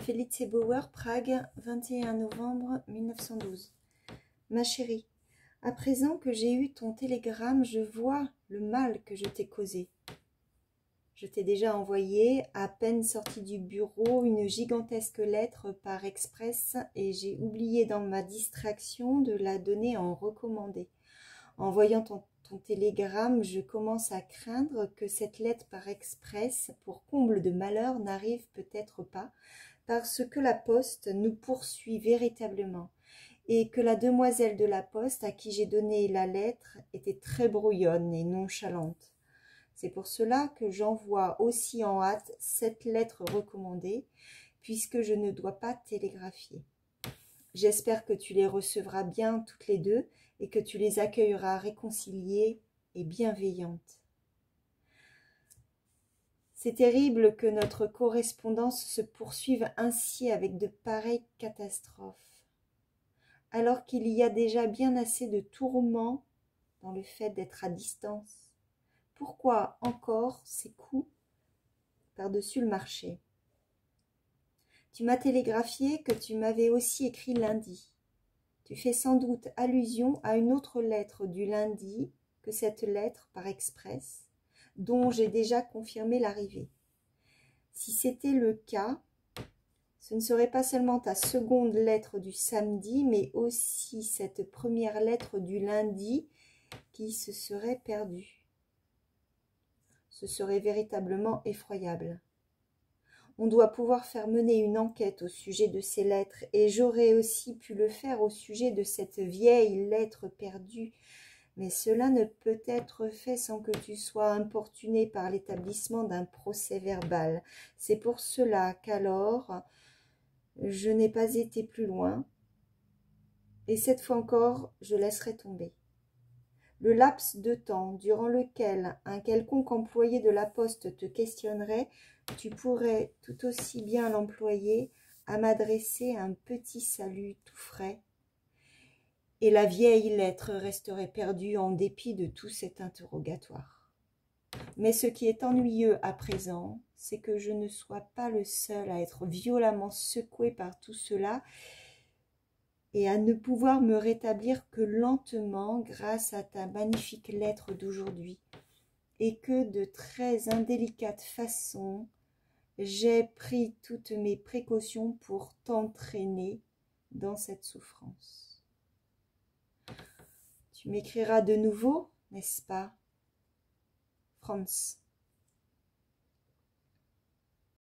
Felice Bauer, Prague, 21 novembre 1912. Ma chérie, à présent que j'ai eu ton télégramme, je vois le mal que je t'ai causé. Je t'ai déjà envoyé, à peine sortie du bureau, une gigantesque lettre par express et j'ai oublié dans ma distraction de la donner en recommandé. En voyant ton télégramme, je commence à craindre que cette lettre par express, pour comble de malheur, n'arrive peut-être pas, parce que la poste nous poursuit véritablement, et que la demoiselle de la poste à qui j'ai donné la lettre était très brouillonne et nonchalante. C'est pour cela que j'envoie aussi en hâte cette lettre recommandée, puisque je ne dois pas télégraphier. J'espère que tu les recevras bien toutes les deux et que tu les accueilleras réconciliées et bienveillantes. C'est terrible que notre correspondance se poursuive ainsi avec de pareilles catastrophes, alors qu'il y a déjà bien assez de tourments dans le fait d'être à distance. Pourquoi encore ces coups par-dessus le marché? Tu m'as télégraphié que tu m'avais aussi écrit lundi. Tu fais sans doute allusion à une autre lettre du lundi que cette lettre par express, dont j'ai déjà confirmé l'arrivée. Si c'était le cas, ce ne serait pas seulement ta seconde lettre du samedi, mais aussi cette première lettre du lundi qui se serait perdue. Ce serait véritablement effroyable. On doit pouvoir faire mener une enquête au sujet de ces lettres, et j'aurais aussi pu le faire au sujet de cette vieille lettre perdue, mais cela ne peut être fait sans que tu sois importuné par l'établissement d'un procès-verbal. C'est pour cela qu'alors je n'ai pas été plus loin, et cette fois encore je laisserai tomber. Le laps de temps durant lequel un quelconque employé de la poste te questionnerait, tu pourrais tout aussi bien l'employer à m'adresser un petit salut tout frais, et la vieille lettre resterait perdue en dépit de tout cet interrogatoire. Mais ce qui est ennuyeux à présent, c'est que je ne sois pas le seul à être violemment secoué par tout cela, et à ne pouvoir me rétablir que lentement grâce à ta magnifique lettre d'aujourd'hui, et que de très indélicate façon, j'ai pris toutes mes précautions pour t'entraîner dans cette souffrance. Tu m'écriras de nouveau, n'est-ce pas, Franz?